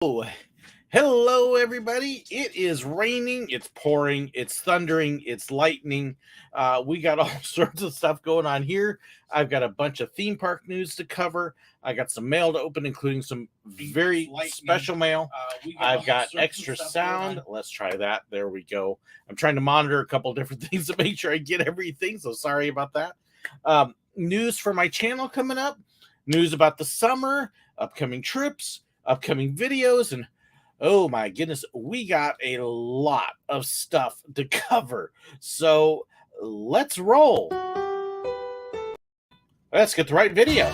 Oh, hello, everybody. It is raining, it's pouring, it's thundering, it's lightning. We got all sorts of stuff going on here. I've got a bunch of theme park news to cover. I got some mail to open, including some very special mail. I've got extra sound. Let's try that. There we go. I'm trying to monitor a couple different things to make sure I get everything, so sorry about that. News for my channel coming up, news about the summer, upcoming trips, upcoming videos, and oh my goodness, we got a lot of stuff to cover. So let's roll. Let's get the right video.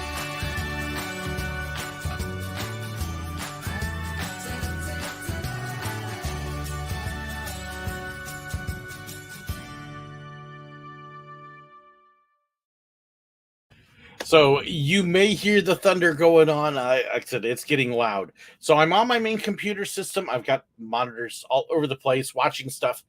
So you may hear the thunder going on. I said it's getting loud. So I'm on my main computer system. I've got monitors all over the place watching stuff.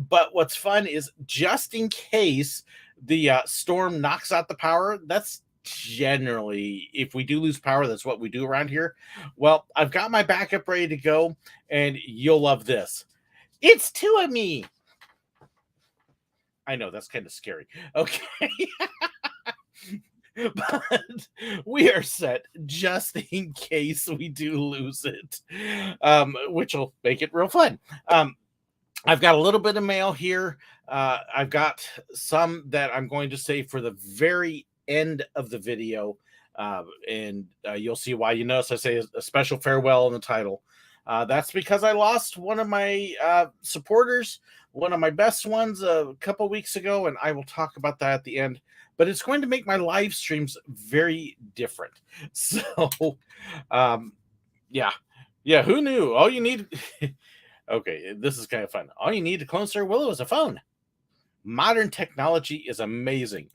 But what's fun is just in case the storm knocks out the power, that's generally, if we do lose power, that's what we do around here. Well, I've got my backup ready to go, and you'll love this. It's two of me. I know that's kind of scary. Okay. But we are set just in case we do lose it, which will make it real fun. I've got a little bit of mail here. I've got some that I'm going to save for the very end of the video, and you'll see why. You notice I say a special farewell in the title. That's because I lost one of my supporters, one of my best ones a couple weeks ago, and I will talk about that at the end. But it's going to make my live streams very different. So, yeah. Who knew? All you need. Okay, this is kind of fun. All you need to clone SirWillow is a phone. Modern technology is amazing.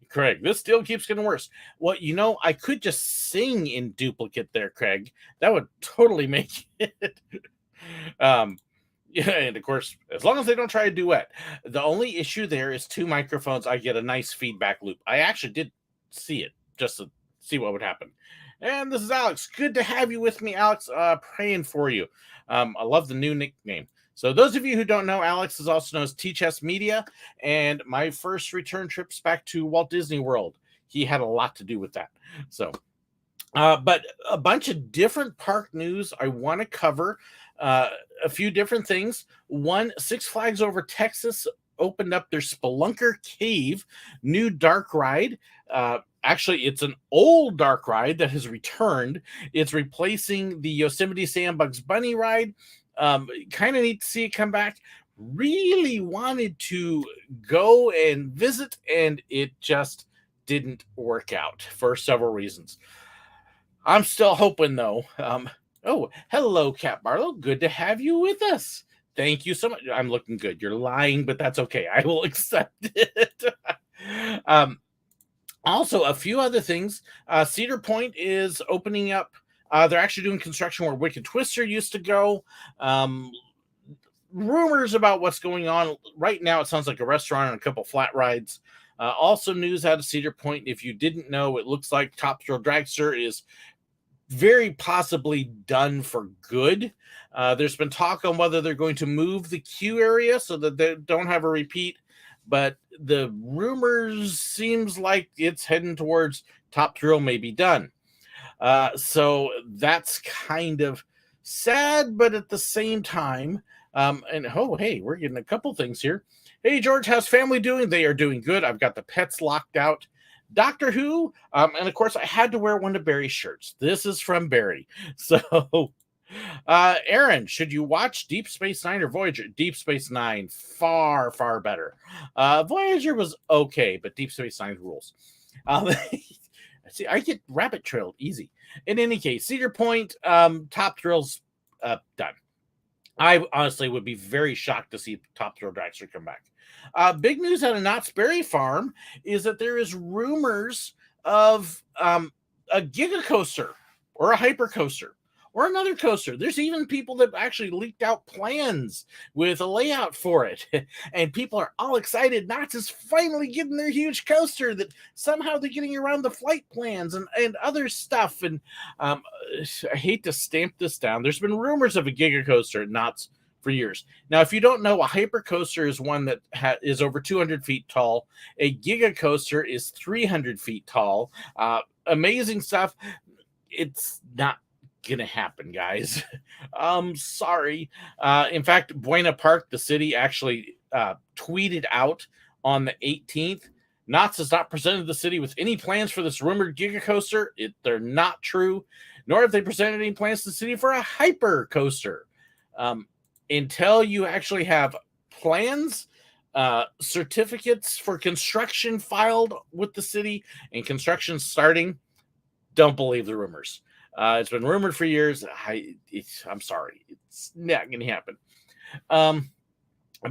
Craig, this still keeps getting worse. Well, I could just sing in duplicate there, Craig. That would totally make it. Yeah, and of course, as long as they don't try a duet. The only issue there is two microphones. I get a nice feedback loop. I actually did see it just to see what would happen. And this is Alex. Good to have you with me, Alex. Praying for you. I love the new nickname. So those of you who don't know, Alex is also known as T-Chess Media, and my first return trips back to Walt Disney World, he had a lot to do with that. So, but a bunch of different park news I want to cover. A few different things. One, Six Flags Over Texas opened up their Spelunker Cave new dark ride. Actually, it's an old dark ride that has returned. It's replacing the Yosemite Sam Bugs Bunny ride. Kind of neat to see it come back. Really wanted to go and visit, and it just didn't work out for several reasons. I'm still hoping, though. Oh, hello, Cat Barlow. Good to have you with us. Thank you so much. I'm looking good. You're lying, but that's okay. I will accept it. Also, a few other things. Cedar Point is opening up. They're actually doing construction where Wicked Twister used to go. Rumors about what's going on. Right now, it sounds like a restaurant and a couple flat rides. Also, news out of Cedar Point. If you didn't know, it looks like Top Thrill Dragster is very possibly done for good. There's been talk on whether they're going to move the queue area so that they don't have a repeat, but the rumors seems like it's heading towards Top Thrill may be done. So that's kind of sad, but at the same time, and oh, hey, we're getting a couple things here. Hey, George, how's family doing? They are doing good. I've got the pets locked out. Doctor Who, and of course, I had to wear one of Barry's shirts. This is from Barry. So, Aaron, should you watch Deep Space Nine or Voyager? Deep Space Nine, far, far better. Voyager was okay, but Deep Space Nine rules. See, I get rabbit trailed easy. In any case, Cedar Point, Top Thrill's done. I honestly would be very shocked to see Top Thrill Dragster come back. Big news out of Knott's Berry Farm is that there is rumors of a Giga Coaster or a Hyper Coaster or another coaster. There's even people that actually leaked out plans with a layout for it. And people are all excited. Knott's is finally getting their huge coaster that somehow they're getting around the flight plans and other stuff. And I hate to stamp this down. There's been rumors of a Giga coaster at Knott's for years. Now, if you don't know, a hyper coaster is one that is over 200 feet tall. A Giga coaster is 300 feet tall. Amazing stuff. It's not gonna happen, guys. Sorry. In fact, Buena Park, the city, actually tweeted out on the 18th. Knott's has not presented the city with any plans for this rumored Giga coaster. They're not true, nor have they presented any plans to the city for a hyper coaster. Until you actually have plans, certificates for construction filed with the city, and construction starting, don't believe the rumors. It's been rumored for years. I'm sorry. It's not going to happen.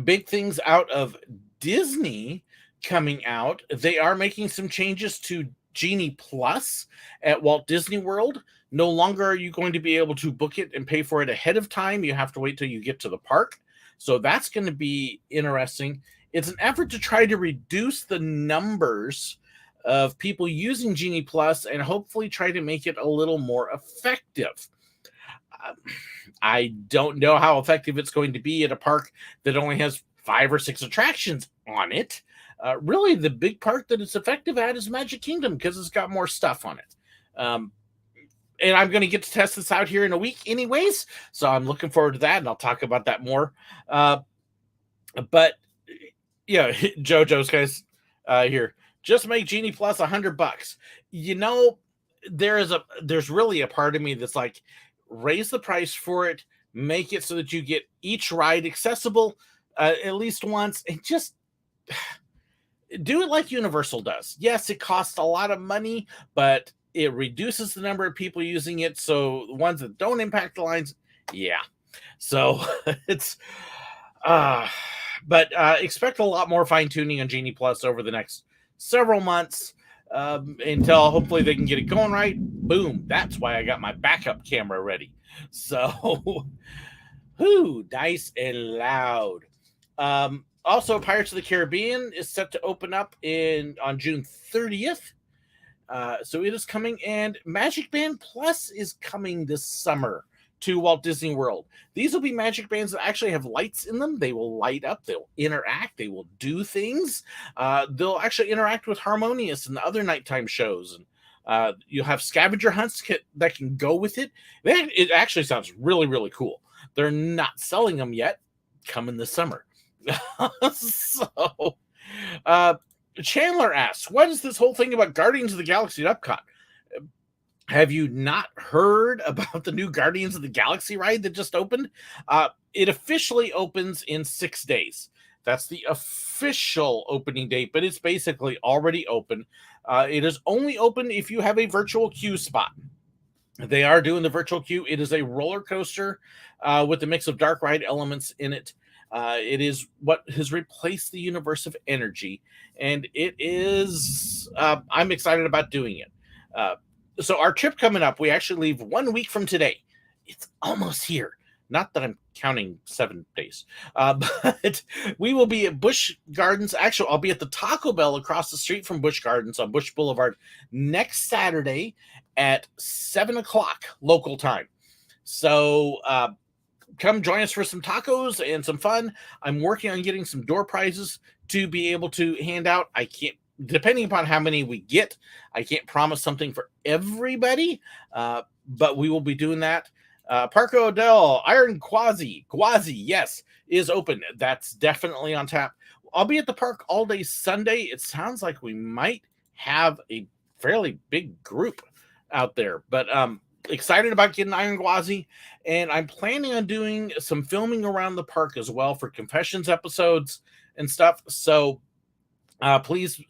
Big things out of Disney coming out. They are making some changes to Genie Plus at Walt Disney World. No longer are you going to be able to book it and pay for it ahead of time. You have to wait till you get to the park. So that's going to be interesting. It's an effort to try to reduce the numbers of people using Genie Plus and hopefully try to make it a little more effective. I don't know how effective it's going to be at a park that only has 5 or 6 attractions on it. Really, the big part that it's effective at is Magic Kingdom because it's got more stuff on it. And I'm going to get to test this out here in a week anyways, so I'm looking forward to that, and I'll talk about that more. But, yeah, JoJo's guys here. Just make Genie Plus $100. You know, there's really a part of me that's like, raise the price for it, make it so that you get each ride accessible at least once, and just do it like Universal does. Yes, it costs a lot of money, but it reduces the number of people using it. So the ones that don't impact the lines, yeah. So it's, but expect a lot more fine tuning on Genie Plus over the next several months until hopefully they can get it going right. Boom. That's why I got my backup camera ready. So, nice and loud. Also, Pirates of the Caribbean is set to open up on June 30th. So it is coming, and Magic Band Plus is coming this summer to Walt Disney World. These will be Magic Bands that actually have lights in them. They will light up, they'll interact, they will do things. They'll actually interact with Harmonious and the other nighttime shows. And you'll have scavenger hunts that can go with it. It actually sounds really, really cool. They're not selling them yet. Coming this summer. So, Chandler asks, what is this whole thing about Guardians of the Galaxy at Epcot? Have you not heard about the new Guardians of the Galaxy ride that just opened? It officially opens in 6 days. That's the official opening date, but it's basically already open. It is only open if you have a virtual queue spot. They are doing the virtual queue. It is a roller coaster with a mix of dark ride elements in it. It is what has replaced the universe of energy, and it is, I'm excited about doing it. So our trip coming up, we actually leave 1 week from today. It's almost here. Not that I'm counting 7 days, but we will be at Busch Gardens. Actually, I'll be at the Taco Bell across the street from Busch Gardens on Busch Boulevard next Saturday at 7 o'clock local time. So come join us for some tacos and some fun. I'm working on getting some door prizes to be able to hand out. I can't, depending upon how many we get, I can't promise something for everybody, but we will be doing that. Parco Odell, Iron Quasi, yes, is open. That's definitely on tap. I'll be at the park all day Sunday. It sounds like we might have a fairly big group out there, but excited about getting Iron Quasi, and I'm planning on doing some filming around the park as well for Confessions episodes and stuff. So please,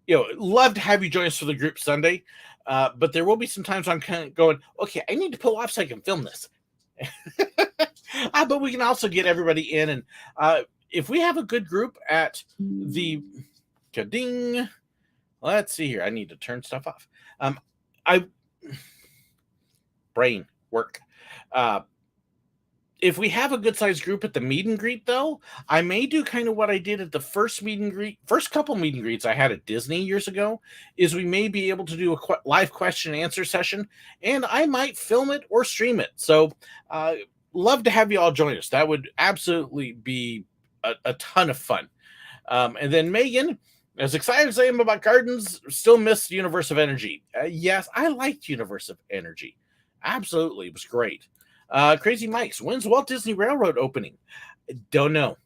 love to have you join us for the group Sunday. But there will be some times I'm kind of going, okay, I need to pull off so I can film this. But we can also get everybody in. And if we have a good group at the ding, let's see here. I need to turn stuff off. Brain work. Uh, if we have a good sized group at the meet and greet, though, I may do kind of what I did at the first meet and greet, first couple meet and greets I had at Disney years ago. Is we may be able to do a live question and answer session, and I might film it or stream it. So, uh, love to have you all join us. That would absolutely be a ton of fun. And then Megan, as excited as I am about gardens, still miss Universe of Energy. Yes, I liked Universe of Energy. Absolutely, it was great. Crazy Mike's, when's Walt Disney Railroad opening? Don't know.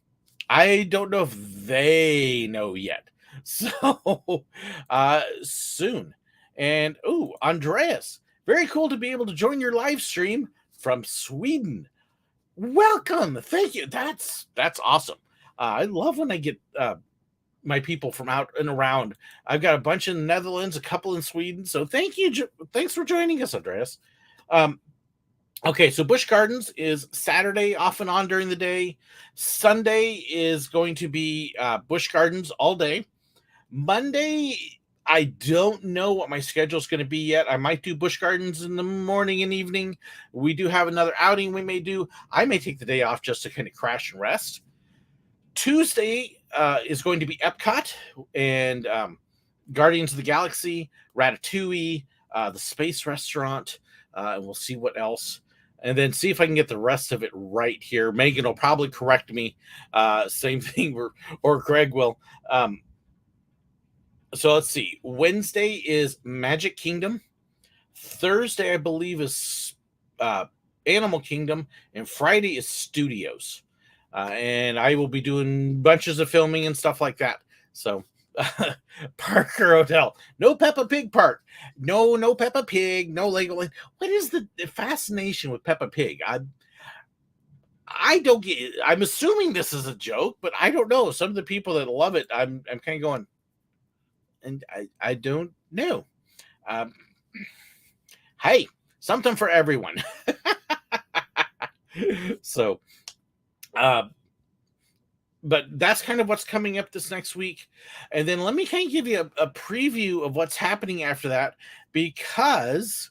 I don't know if they know yet. So soon. And Andreas, very cool to be able to join your live stream from Sweden. Welcome. Thank you. That's awesome. I love when I get my people from out and around. I've got a bunch in the Netherlands, a couple in Sweden. So thank you. Thanks for joining us, Andreas. Okay, so Busch Gardens is Saturday off and on during the day. Sunday is going to be Busch Gardens all day. Monday, I don't know what my schedule is going to be yet. I might do Busch Gardens in the morning and evening. We do have another outing we may do. I may take the day off just to kind of crash and rest. Tuesday is going to be Epcot and Guardians of the Galaxy, Ratatouille, the Space Restaurant, and we'll see what else. And then see if I can get the rest of it right here. Megan will probably correct me. Same thing, or Greg will. So let's see. Wednesday is Magic Kingdom. Thursday, I believe, is Animal Kingdom. And Friday is Studios. And I will be doing bunches of filming and stuff like that. So Parker Hotel, no Peppa Pig Park, no Peppa Pig, no Legoland. What is the fascination with Peppa Pig? I don't get it. I'm assuming this is a joke, but I don't know. Some of the people that love it, I'm kind of going, and I don't know. Hey, something for everyone. So, but that's kind of what's coming up this next week. And then let me kind of give you a preview of what's happening after that, because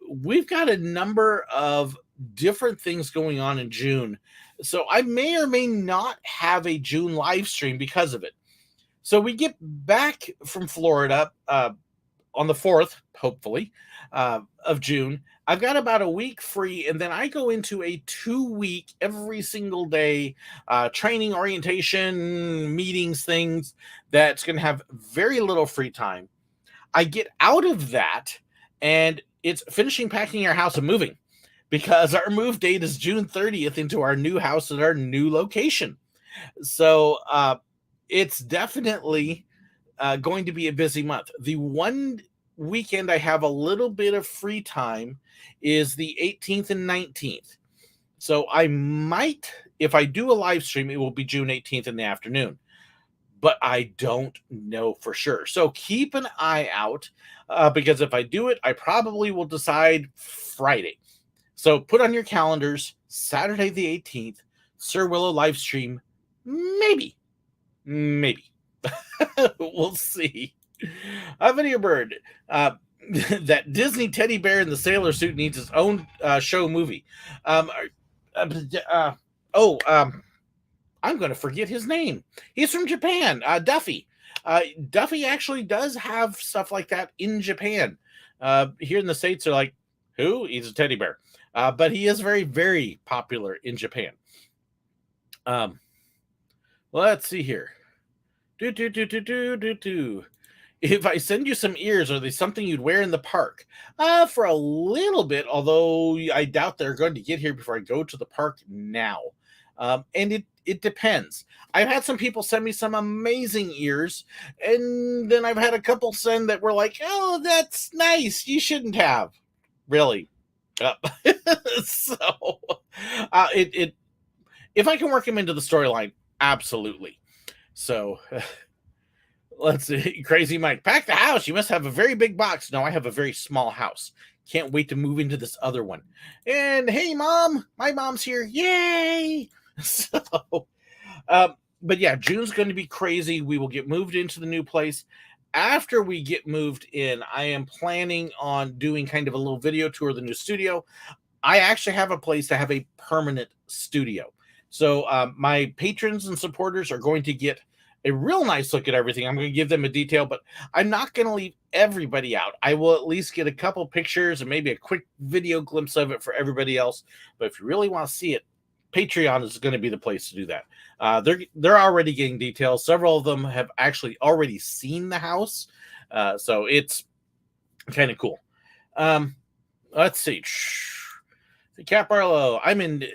we've got a number of different things going on in June. So I may or may not have a June live stream because of it. So we get back from Florida on the 4th, hopefully, of June. I've got about a week free, and then I go into a 2-week, every single day training, orientation, meetings, things that's going to have very little free time. I get out of that, and it's finishing packing our house and moving, because our move date is June 30th into our new house at our new location. So it's definitely going to be a busy month. The one weekend I have a little bit of free time is the 18th and 19th. So I might, if I do a live stream, it will be June 18th in the afternoon, but I don't know for sure. So keep an eye out, because if I do it, I probably will decide Friday. So put on your calendars, Saturday the 18th, SirWillow live stream, maybe. We'll see. Video Bird, that Disney teddy bear in the sailor suit needs his own show movie. I'm going to forget his name. He's from Japan, Duffy. Duffy actually does have stuff like that in Japan. Here in the States, they're like, who? He's a teddy bear. But he is very, very popular in Japan. Let's see here. If I send you some ears, are they something you'd wear in the park? For a little bit, although I doubt they're going to get here before I go to the park now. And it depends. I've had some people send me some amazing ears, and then I've had a couple send that were like, oh, that's nice. You shouldn't have. Really. So if I can work them into the storyline, absolutely. So let's see. Crazy Mike, pack the house. You must have a very big box. No, I have a very small house. Can't wait to move into this other one. And hey, Mom, my mom's here. Yay! So, but yeah, June's going to be crazy. We will get moved into the new place. After we get moved in, I am planning on doing kind of a little video tour of the new studio. I actually have a place to have a permanent studio. So my patrons and supporters are going to get a real nice look at everything. I'm going to give them a detail, but I'm not going to leave everybody out. I will at least get a couple pictures and maybe a quick video glimpse of it for everybody else. But if you really want to see it, Patreon is going to be the place to do that. They're already getting details. Several of them have actually already seen the house, so it's kind of cool. Let's see. Cat Barlow, I'm in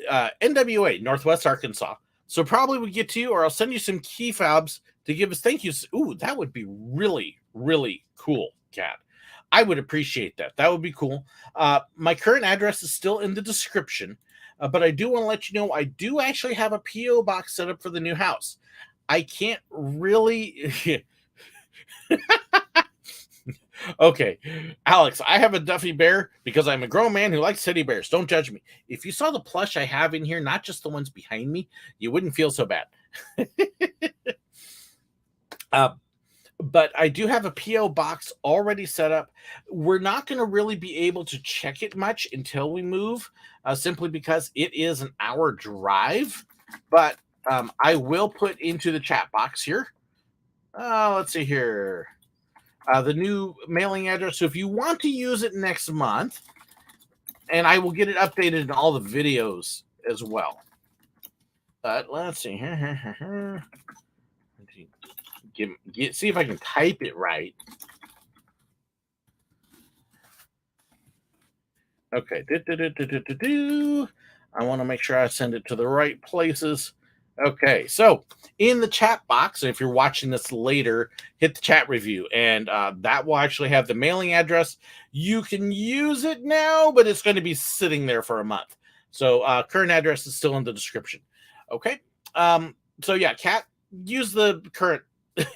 NWA, Northwest Arkansas. So probably we get to you, or I'll send you some key fobs to give us thank yous. Ooh, that would be really, really cool, Cat. I would appreciate that. That would be cool. My current address is still in the description, but I do want to let you know I do actually have a P.O. box set up for the new house. I can't really... Okay, Alex, I have a Duffy bear because I'm a grown man who likes teddy bears. Don't judge me. If you saw the plush I have in here, not just the ones behind me, you wouldn't feel so bad. But I do have a P.O. box already set up. We're not going to really be able to check it much until we move, simply because it is an hour drive. But I will put into the chat box here. Let's see here. The new mailing address. So if you want to use it next month, and I will get it updated in all the videos as well. But let's see here. See if I can type it right. Okay. I want to make sure I send it to the right places. Okay, so in the chat box, if you're watching this later, hit the chat review, and that will actually have the mailing address. You can use it now, but it's going to be sitting there for a month. So current address is still in the description. Okay, so yeah, Kat, use the current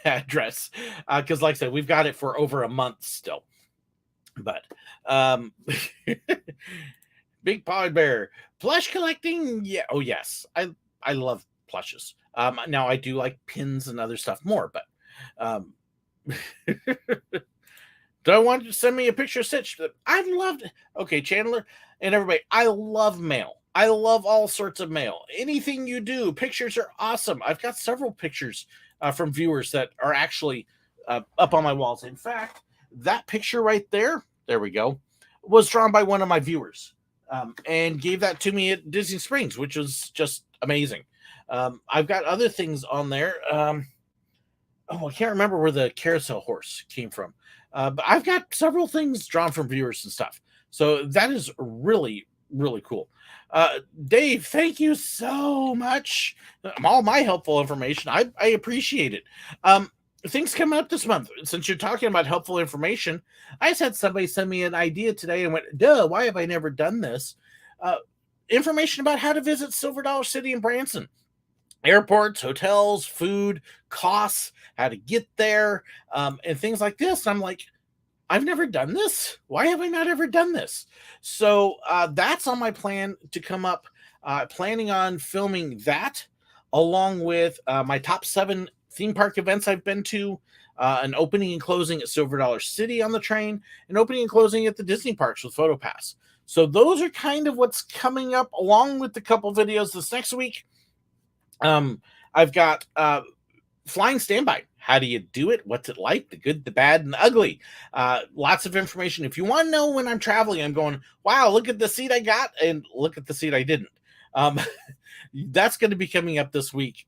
address because, like I said, we've got it for over a month still. But Big Pod Bear plush collecting, yeah. Oh yes, I love plushes. Now I do like pins and other stuff more, but do I want you to send me a picture of Stitch? I'd love to. Okay, Chandler and everybody, I love mail. I love all sorts of mail. Anything you do, pictures are awesome. I've got several pictures from viewers that are actually up on my walls. In fact, that picture right there we go, was drawn by one of my viewers and gave that to me at Disney Springs, which was just amazing. I've got other things on there. I can't remember where the carousel horse came from. But I've got several things drawn from viewers and stuff. So that is really, really cool. Dave, thank you so much. All my helpful information. I appreciate it. Things coming up this month. Since you're talking about helpful information, I just had somebody send me an idea today and went, duh, why have I never done this? Information about how to visit Silver Dollar City in Branson. Airports, hotels, food, costs, how to get there, and things like this. I'm like, I've never done this. Why have I not ever done this? So that's on my plan to come up. Planning on filming that along with my top 7 theme park events I've been to, an opening and closing at Silver Dollar City on the train, an opening and closing at the Disney parks with PhotoPass. So those are kind of what's coming up along with the couple videos this next week. I've got Flying Standby. How do you do it? What's it like? The good, the bad, and the ugly. Lots of information. If you want to know when I'm traveling, I'm going, wow, look at the seat I got and look at the seat I didn't. That's going to be coming up this week.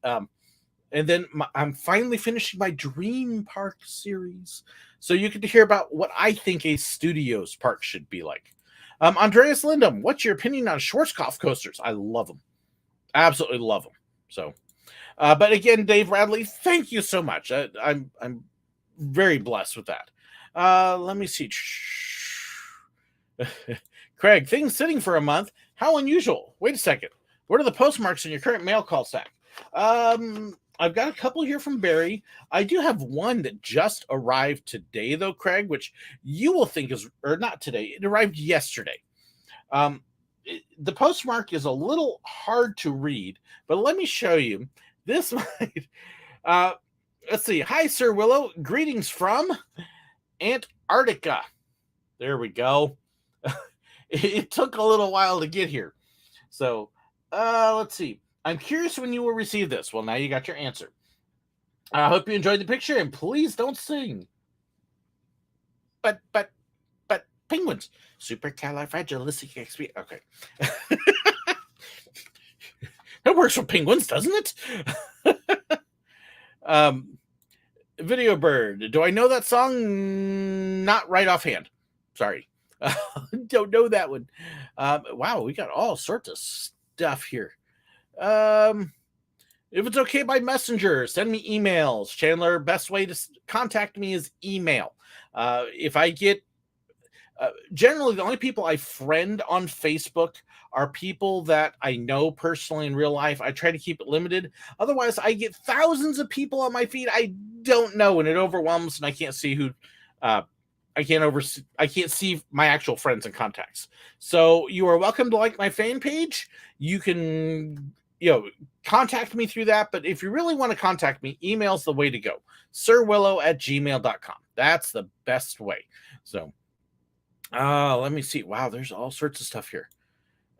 And then I'm finally finishing my Dream Park series. So you get to hear about what I think a Studios park should be like. Andreas Lindum, what's your opinion on Schwarzkopf coasters? I love them. Absolutely love them. So, but again, Dave Radley, thank you so much. I'm very blessed with that. Let me see. Craig, things sitting for a month. How unusual. Wait a second. What are the postmarks in your current mail call stack? I've got a couple here from Barry. I do have one that just arrived today, though, Craig, which you will think is, or not today. It arrived yesterday. The postmark is a little hard to read, but let me show you. This might, let's see. Hi, SirWillow. Greetings from Antarctica. There we go. It took a little while to get here. So, let's see. I'm curious when you will receive this. Well, now you got your answer. I hope you enjoyed the picture, and please don't sing. But penguins. Supercalifragilisticexpialidocious. Okay. That works for penguins, doesn't it? Video Bird. Do I know that song? Not right offhand. Sorry. Don't know that one. Wow, we got all sorts of stuff here. If it's okay by messenger, send me emails. Chandler, best way to contact me is email. If I get generally the only people I friend on Facebook are people that I know personally in real life. I try to keep it limited. Otherwise, I get thousands of people on my feed I don't know, and it overwhelms, and I can't see who. I can't see my actual friends and contacts. So you are welcome to like my fan page. You can, contact me through that. But if you really want to contact me, email's the way to go. SirWillow@gmail.com. That's the best way. So, let me see. Wow, there's all sorts of stuff here.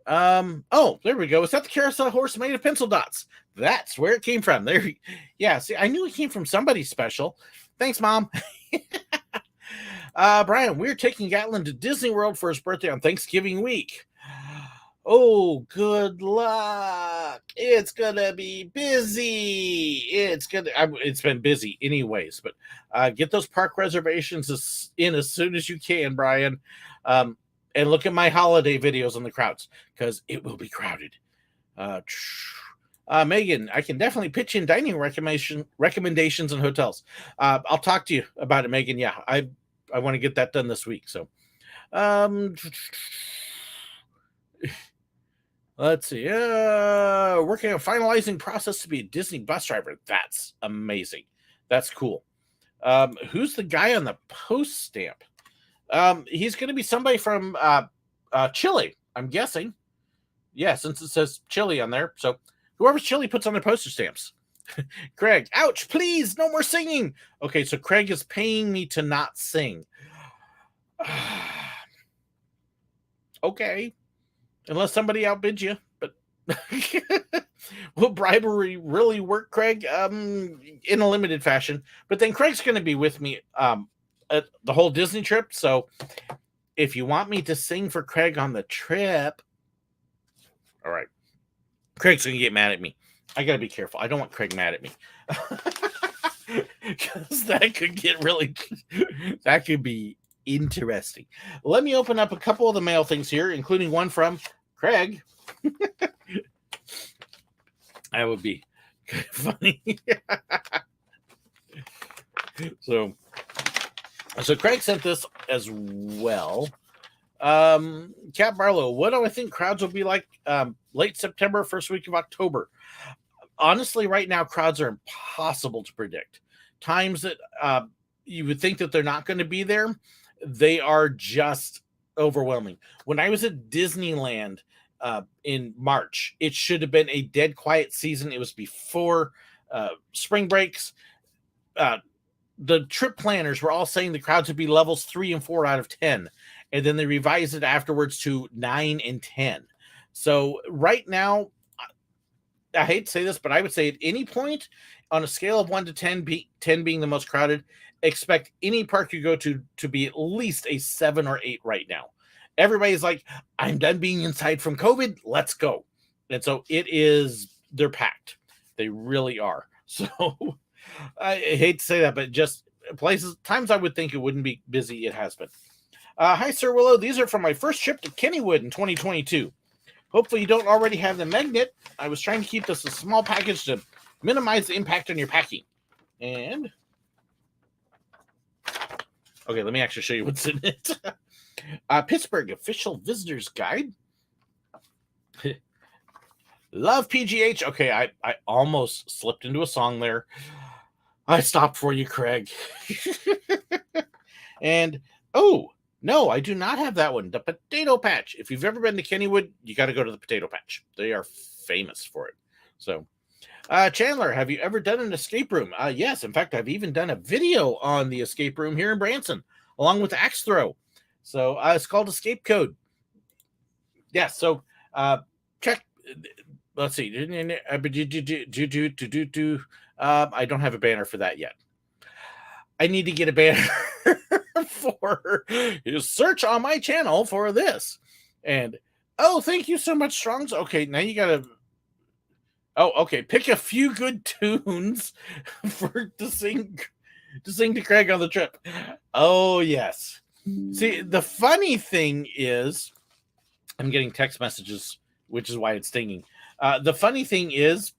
Oh, there we go. Is that the carousel horse made of pencil dots? That's where it came from. There. Yeah, see, I knew it came from somebody special. Thanks, Mom. Brian, we're taking Gatlin to Disney World for his birthday on Thanksgiving week. Oh, good luck. It's gonna be busy. It's been busy anyways, but get those park reservations in as soon as you can, Brian. And look at my holiday videos on the crowds, because it will be crowded. Megan, I can definitely pitch in dining recommendations and hotels. I'll talk to you about it, Megan. Yeah, I want to get that done this week. So, let's see. Working on finalizing process to be a Disney bus driver. That's amazing. That's cool. Who's the guy on the post stamp? He's going to be somebody from Chile, I'm guessing. Yeah, since it says Chile on there. So whoever's Chile puts on their postage stamps. Craig, ouch, please, no more singing. Okay, so Craig is paying me to not sing. Okay. Unless somebody outbids you. But will bribery really work, Craig? In a limited fashion. But then Craig's going to be with me at the whole Disney trip. So if you want me to sing for Craig on the trip, all right. Craig's going to get mad at me. I got to be careful. I don't want Craig mad at me. Because that could be interesting. Let me open up a couple of the mail things here, including one from Craig. That would be kind of funny. So Craig sent this as well. Cat Barlow, what do I think crowds will be like late September, first week of October? Honestly, right now, crowds are impossible to predict. Times that you would think that they're not going to be there, they are just overwhelming. When I was at Disneyland in March, it should have been a dead quiet season. It was before spring breaks. The trip planners were all saying the crowds would be levels 3 and 4 out of 10. And then they revised it afterwards to 9 and 10. So right now, I hate to say this, but I would say at any point on a scale of 1 to 10, 10 being the most crowded, expect any park you go to be at least a 7 or 8 right now. Everybody's like, I'm done being inside from COVID. Let's go. And so they're packed. They really are. So I hate to say that, but just times I would think it wouldn't be busy. It has been. Hi, SirWillow. These are from my first trip to Kennywood in 2022. Hopefully you don't already have the magnet. I was trying to keep this a small package to minimize the impact on your packing. And okay, let me actually show you what's in it. Pittsburgh official visitors guide. Love PGH. Okay, I almost slipped into a song there. I stopped for you, Craig. And no, I do not have that one. The Potato Patch. If you've ever been to Kennywood, you got to go to the Potato Patch. They are famous for it. So, Chandler, have you ever done an escape room? Yes. In fact, I've even done a video on the escape room here in Branson, along with Axe Throw. So, it's called Escape Code. yeah, so check. Let's see. I don't have a banner for that yet. I need to get a banner for search on my channel for this. And oh, thank you so much, Strongs. Okay, now you gotta. Oh, okay. Pick a few good tunes to sing to Craig on the trip. Oh yes. See, the funny thing is, I'm getting text messages, which is why it's stinging. The funny thing is,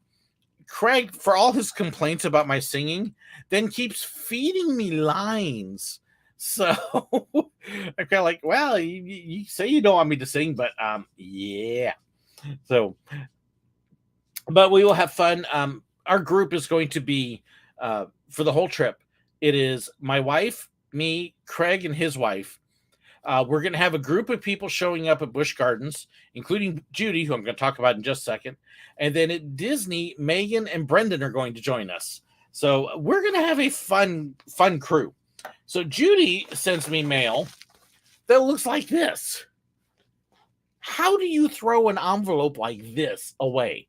Craig, for all his complaints about my singing, then keeps feeding me lines. So I'm kind of like, well, you say you don't want me to sing, but yeah. So, but we will have fun. Our group is going to be for the whole trip. It is my wife, me, Craig, and his wife. We're going to have a group of people showing up at Busch Gardens, including Judy, who I'm going to talk about in just a second. And then at Disney, Megan and Brendan are going to join us. So we're going to have a fun crew. So Judy sends me mail that looks like this. How do you throw an envelope like this away?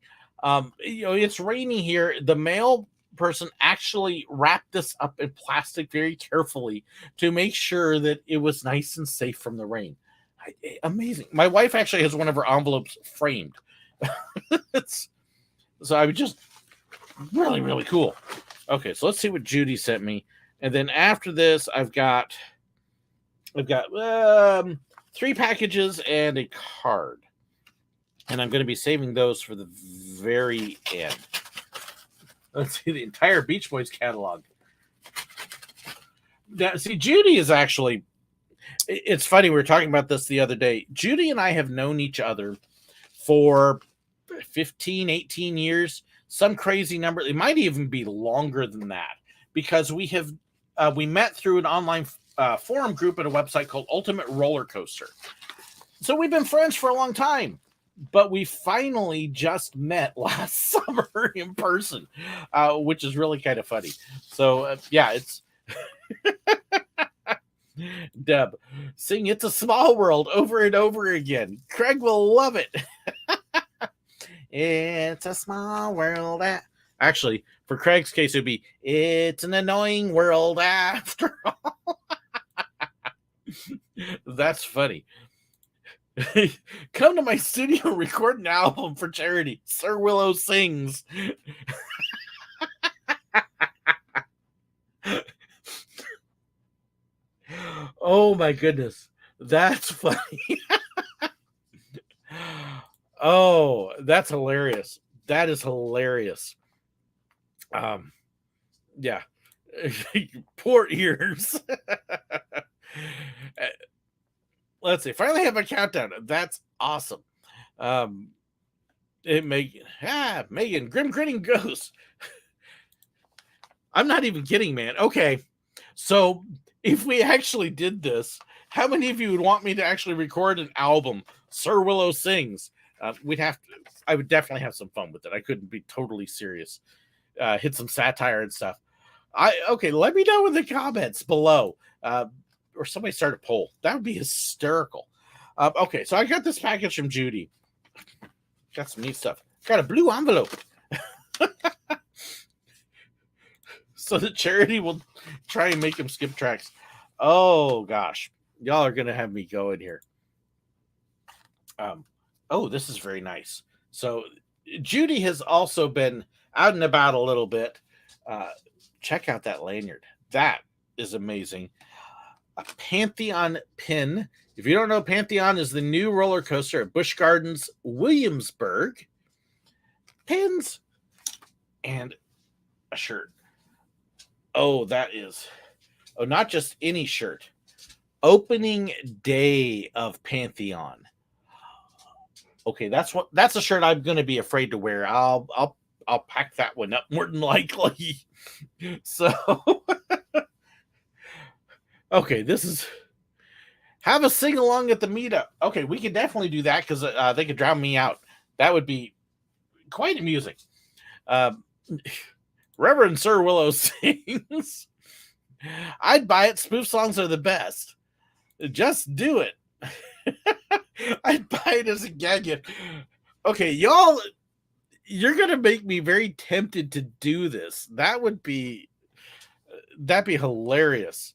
It's raining here. The mail person actually wrapped this up in plastic very carefully to make sure that it was nice and safe from the rain. Amazing. My wife actually has one of her envelopes framed. So I would just really, really cool. Okay, so let's see what Judy sent me. And then after this, I've got 3 packages and a card. And I'm going to be saving those for the very end. Let's see the entire Beach Boys catalog. Now, see, Judy is actually, it's funny. We were talking about this the other day. Judy and I have known each other for 15, 18 years, some crazy number. It might even be longer than that because we met through an online forum group at a website called Ultimate Roller Coaster. So we've been friends for a long time. But we finally just met last summer in person, which is really kind of funny. So, yeah, it's Deb, sing It's a Small World over and over again. Craig will love it. It's a small world. Actually, for Craig's case, it would be It's an Annoying World After All. That's funny. Come to my studio, record an album for charity. SirWillow sings. Oh my goodness, that's funny. Oh, that's hilarious. That is hilarious. Yeah. Poor ears. Let's see. Finally have a countdown. That's awesome. Megan, Grim Grinning Ghost. I'm not even kidding, man. Okay. So if we actually did this, how many of you would want me to actually record an album? SirWillow sings. I would definitely have some fun with it. I couldn't be totally serious. Hit some satire and stuff. Okay, let me know in the comments below. Or somebody start a poll. That would be hysterical. Okay, so I got this package from Judy. Got some neat stuff. Got a blue envelope. So the charity will try and make him skip tracks. Oh, gosh. Y'all are going to have me going here. Oh, this is very nice. So Judy has also been out and about a little bit. Check out that lanyard. That is amazing. A Pantheon pin. If you don't know, Pantheon is the new roller coaster at Busch Gardens, Williamsburg. Pins and a shirt. Oh, that is. Oh, not just any shirt. Opening day of Pantheon. Okay, that's a shirt I'm going to be afraid to wear. I'll pack that one up more than likely. So, okay, this is have a sing along at the meetup. Okay, we could definitely do that because they could drown me out. That would be quite amusing. Reverend SirWillow sings. I'd buy it. Spoof songs are the best. Just do it. I'd buy it as a gag gift. Okay, y'all, you're gonna make me very tempted to do this. That'd be hilarious.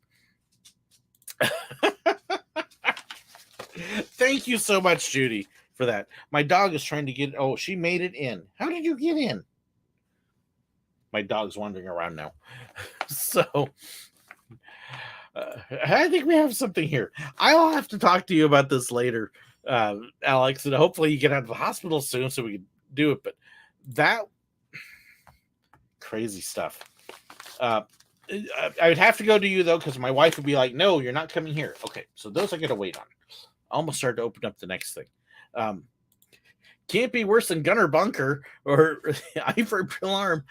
Thank you so much, Judy, for that. My dog is trying to get. Oh, she made it in. How did you get in? My dog's wandering around now. So I think we have something here. I'll have to talk to you about this later, Alex, and hopefully you get out of the hospital soon so we can do it. But that crazy stuff. I would have to go to you though, because my wife would be like, "No, you're not coming here." Okay, so those I got to wait on. I almost started to open up the next thing. Can't be worse than Gunner Bunker or Ivor Alarm.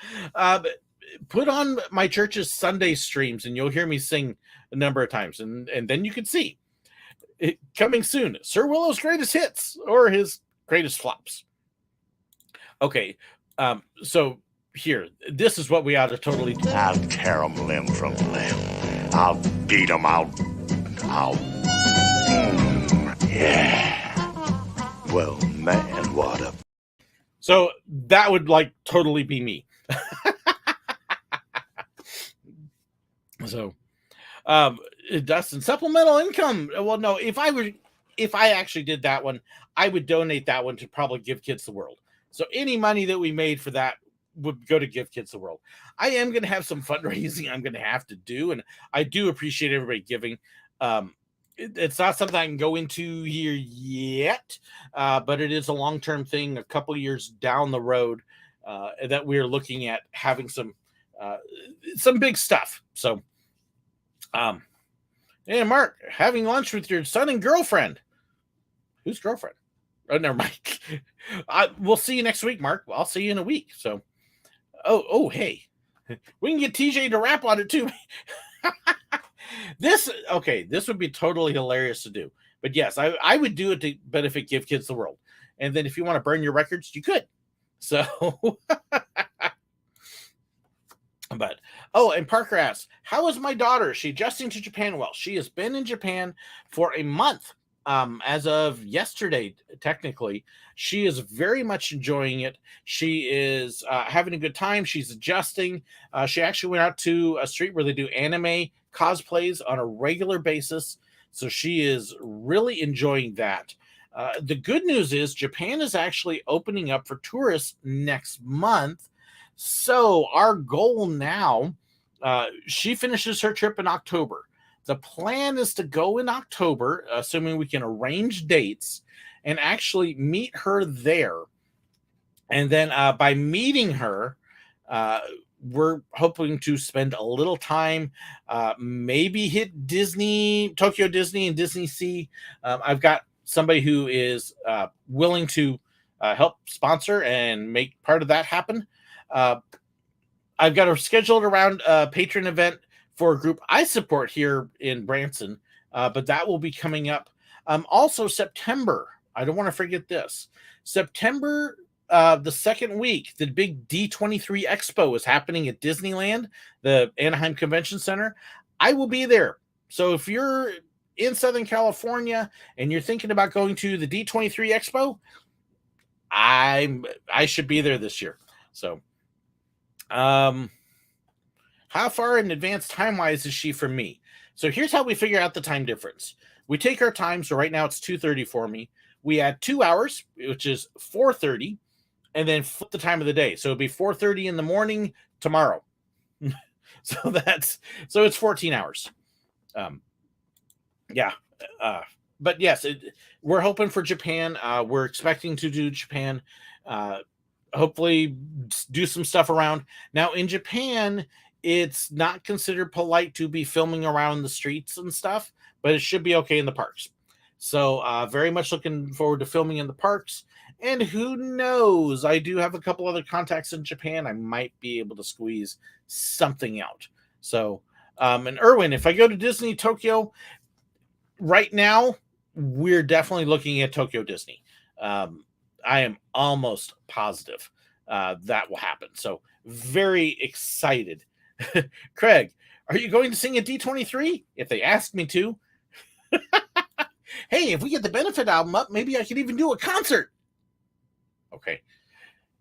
Put on my church's Sunday streams, and you'll hear me sing a number of times, and then you can see it coming soon. SirWillow's greatest hits or his greatest flops. Okay, so here, this is what we ought to totally do. I'll tear them limb from limb. I'll beat them out. Yeah. Well, man, what a... So that would like totally be me. So, Dustin, supplemental income. Well, no, if I actually did that one, I would donate that one to probably Give Kids the World. So any money that we made for that would go to Give Kids the World. I am going to have some fundraising I'm going to have to do, and I do appreciate everybody giving. It's not something I can go into here yet, but it is a long-term thing, a couple years down the road, that we're looking at having some big stuff. So, hey, Mark, having lunch with your son and girlfriend. Whose girlfriend? Oh, never mind. We'll see you next week, Mark. I'll see you in a week. So, hey, we can get TJ to rap on it too. This would be totally hilarious to do. But yes, I would do it to benefit Give Kids the World. And then if you want to burn your records, you could. So, but, and Parker asks, how is my daughter? Is she adjusting to Japan well? She has been in Japan for a month. As of yesterday, technically, she is very much enjoying it. She is having a good time. She's adjusting. She actually went out to a street where they do anime cosplays on a regular basis. So she is really enjoying that. The good news is Japan is actually opening up for tourists next month. So our goal now, she finishes her trip in October. The plan is to go in October, assuming we can arrange dates, and actually meet her there. And then by meeting her, we're hoping to spend a little time, maybe hit Tokyo Disney and Disney Sea. I've got somebody who is willing to help sponsor and make part of that happen. I've got her scheduled around a patron event for a group I support here in Branson, but that will be coming up. Also, September, I don't want to forget this. September, the second week, the big D23 Expo is happening at Disneyland, the Anaheim Convention Center. I will be there. So if you're in Southern California and you're thinking about going to the D23 Expo, I should be there this year. So, how far in advance time-wise is she from me? So here's how we figure out the time difference. We take our time. So right now it's 2:30 for me. We add 2 hours, which is 4:30, and then flip the time of the day. So it'll be 4:30 in the morning tomorrow. So it's 14 hours. But yes, we're hoping for Japan. We're expecting to do Japan. Hopefully do some stuff around. Now in Japan, it's not considered polite to be filming around the streets and stuff, but it should be okay in the parks. So very much looking forward to filming in the parks. And who knows, I do have a couple other contacts in Japan. I might be able to squeeze something out. So, and Erwin, if I go to Disney Tokyo, right now, we're definitely looking at Tokyo Disney. I am almost positive that will happen. So very excited. Craig, are you going to sing at D23? If they ask me to. Hey, if we get the Benefit album up, maybe I could even do a concert. Okay,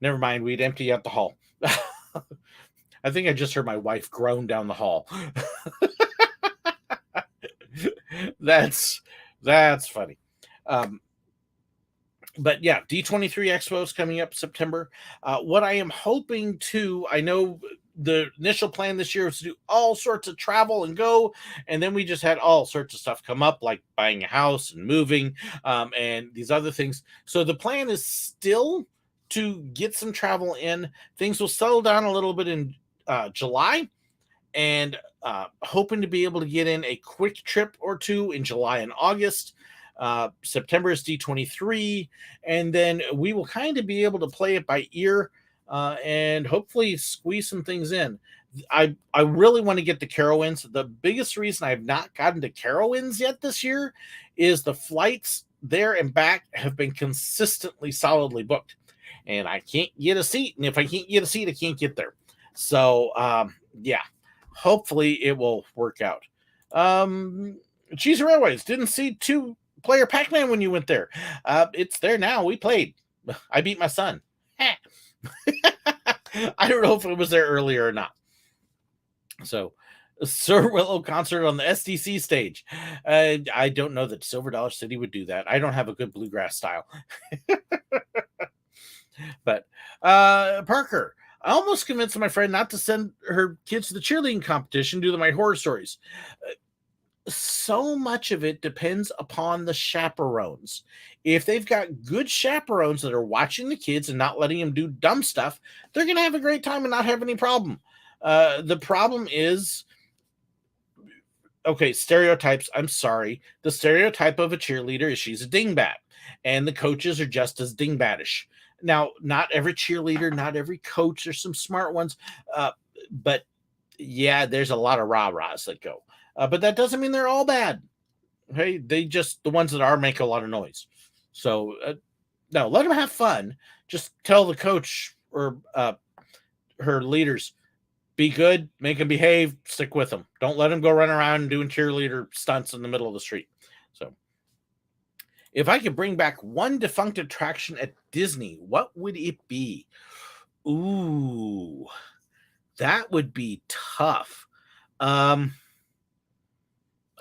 never mind. We'd empty out the hall. I think I just heard my wife groan down the hall. that's funny. But yeah, D23 Expo is coming up September. What I am hoping to, I know the initial plan this year was to do all sorts of travel and go, and then we just had all sorts of stuff come up, like buying a house and moving, and these other things. So the plan is still to get some travel in. Things will settle down a little bit in July, and hoping to be able to get in a quick trip or two in July and August. September is D23, and then we will kind of be able to play it by ear and hopefully squeeze some things in. I really want to get the Carowinds. The biggest reason I have not gotten to Carowinds yet this year is the flights there and back have been consistently solidly booked, and I can't get a seat. And if I can't get a seat, I can't get there. So yeah, hopefully it will work out. Cheese Railways, didn't see two-player Pac-Man when you went there. It's there now. We played. I beat my son. I don't know if it was there earlier or not. So, SirWillow concert on the SDC stage. I don't know that Silver Dollar City would do that. I don't have a good bluegrass style. But Parker, I almost convinced my friend not to send her kids to the cheerleading competition due to my horror stories. So much of it depends upon the chaperones. If they've got good chaperones that are watching the kids and not letting them do dumb stuff, they're going to have a great time and not have any problem. The problem is, okay, stereotypes. I'm sorry. The stereotype of a cheerleader is she's a dingbat, and the coaches are just as dingbatish. Now, not every cheerleader, not every coach. There's some smart ones, but yeah, there's a lot of rah-rahs that go. But that doesn't mean they're all bad. Okay, they just, the ones that are, make a lot of noise. So no, let them have fun. Just tell the coach or her leaders, be good, make them behave, stick with them. Don't let them go run around doing cheerleader stunts in the middle of the street. So if I could bring back one defunct attraction at Disney, what would it be? Ooh, that would be tough. I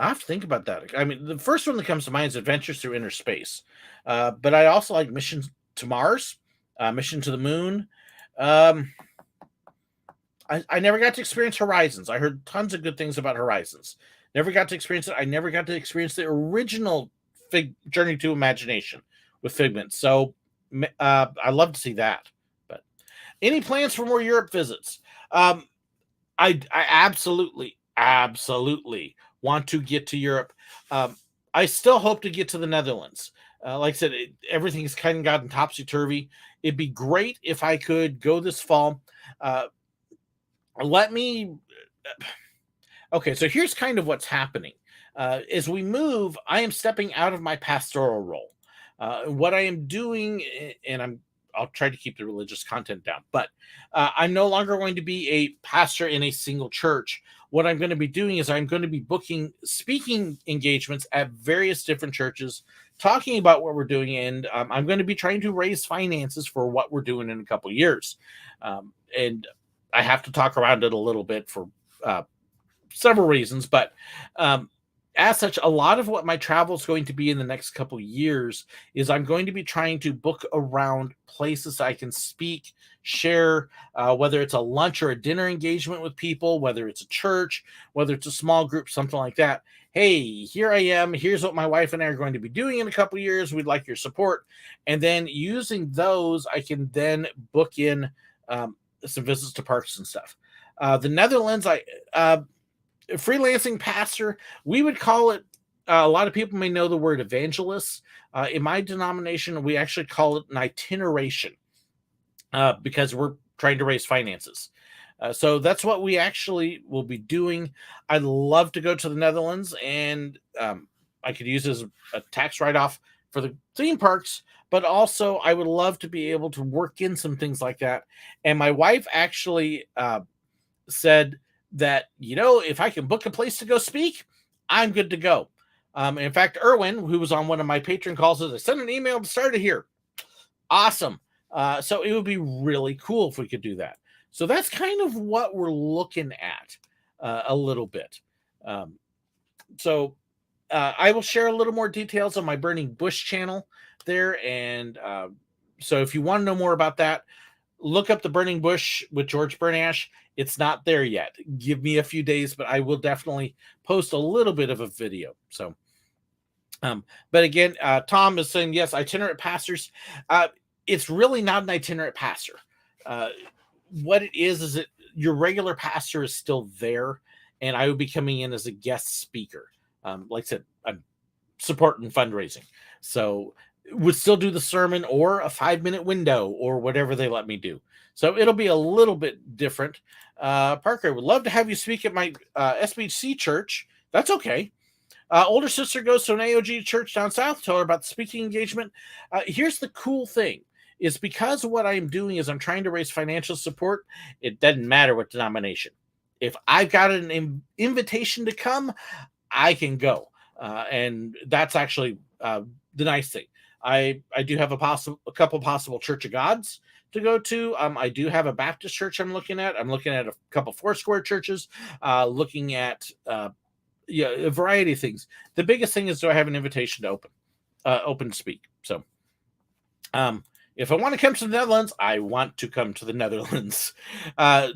have to think about that. I mean, the first one that comes to mind is Adventures Through Inner Space. But I also like Mission to Mars, Mission to the Moon. I never got to experience Horizons. I heard tons of good things about Horizons. Never got to experience it. I never got to experience the original Journey to Imagination with Figment. So I love to see that. But any plans for more Europe visits? I absolutely want to get to Europe. I still hope to get to the Netherlands. Like I said, everything's kind of gotten topsy-turvy. It'd be great if I could go this fall. Okay, so here's kind of what's happening. As we move, I am stepping out of my pastoral role. What I am doing, and I'll try to keep the religious content down, but I'm no longer going to be a pastor in a single church. What I'm going to be doing is I'm going to be booking speaking engagements at various different churches, talking about what we're doing, and I'm going to be trying to raise finances for what we're doing in a couple of years. And I have to talk around it a little bit for several reasons, but as such, a lot of what my travel is going to be in the next couple of years is I'm going to be trying to book around places I can speak, share, whether it's a lunch or a dinner engagement with people, whether it's a church, whether it's a small group, something like that. Hey, here I am. Here's what my wife and I are going to be doing in a couple of years. We'd like your support. And then using those, I can then book in some visits to parks and stuff. The Netherlands, freelancing pastor, we would call it, a lot of people may know the word evangelist. In my denomination, we actually call it an itineration because we're trying to raise finances. So that's what we actually will be doing. I'd love to go to the Netherlands, and I could use it as a tax write-off for the theme parks, but also I would love to be able to work in some things like that. And my wife actually said that, if I can book a place to go speak, I'm good to go. In fact, Erwin, who was on one of my patron calls, says, I sent an email to start it here. Awesome. So it would be really cool if we could do that. So that's kind of what we're looking at a little bit. So I will share a little more details on my Burning Bush channel there. And so if you want to know more about that, look up the Burning Bush with George Bernash. It's not there yet. Give me a few days, but I will definitely post a little bit of a video. So, but again, Tom is saying, yes, itinerant pastors. It's really not an itinerant pastor. What it is that your regular pastor is still there, and I would be coming in as a guest speaker. Like I said, I'm supporting fundraising. So would still do the sermon or a 5-minute window or whatever they let me do. So it'll be a little bit different. Parker, I would love to have you speak at my SBC church. That's okay. Older sister goes to an AOG church down south. Tell her about the speaking engagement. Here's the cool thing is because what I'm doing is I'm trying to raise financial support. It doesn't matter what denomination. If I've got an invitation to come, I can go. And that's actually the nice thing. I do have a couple possible Church of Gods to go to. I do have a Baptist church I'm looking at. I'm looking at a couple Foursquare churches, looking at a variety of things. The biggest thing is, do I have an invitation to open to speak? So if I want to come to the Netherlands, I want to come to the Netherlands.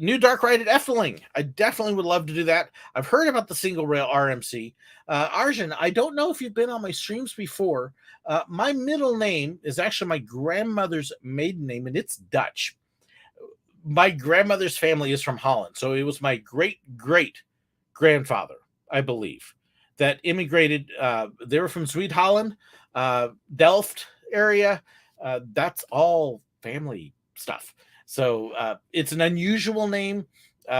New dark ride at Efteling. I definitely would love to do that. I've heard about the single rail RMC. Arjun, I don't know if you've been on my streams before. My middle name is actually my grandmother's maiden name, and it's Dutch. My grandmother's family is from Holland, so it was my great-great-grandfather, I believe, that immigrated. They were from Zweden, Holland, Delft area. That's all family stuff. So it's an unusual name.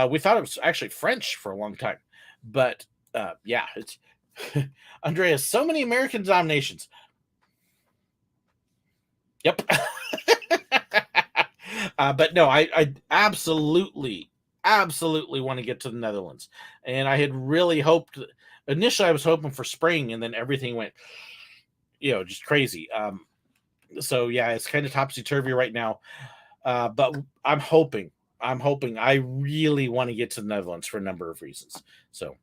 We thought it was actually French for a long time, but yeah, it's Andreas. So many American denominations. Yep. But no, I absolutely want to get to the Netherlands, and I had really hoped. Initially, I was hoping for spring, and then everything went, just crazy. So yeah, it's kind of topsy-turvy right now. But I'm hoping. I really want to get to the Netherlands for a number of reasons. So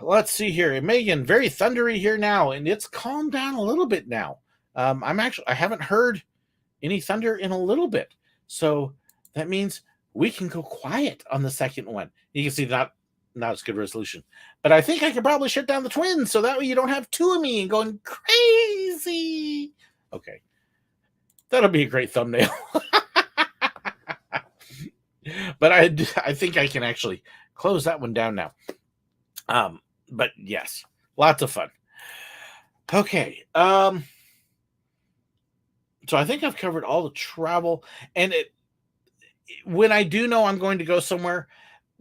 let's see here. Megan, very thundery here now, and it's calmed down a little bit now. I haven't heard any thunder in a little bit. So that means we can go quiet on the second one. You can see not as good resolution, but I think I could probably shut down the twins so that way you don't have two of me and going crazy. Okay. That'll be a great thumbnail. But I think I can actually close that one down now. But yes, lots of fun. Okay. So I think I've covered all the travel, and when I do know I'm going to go somewhere,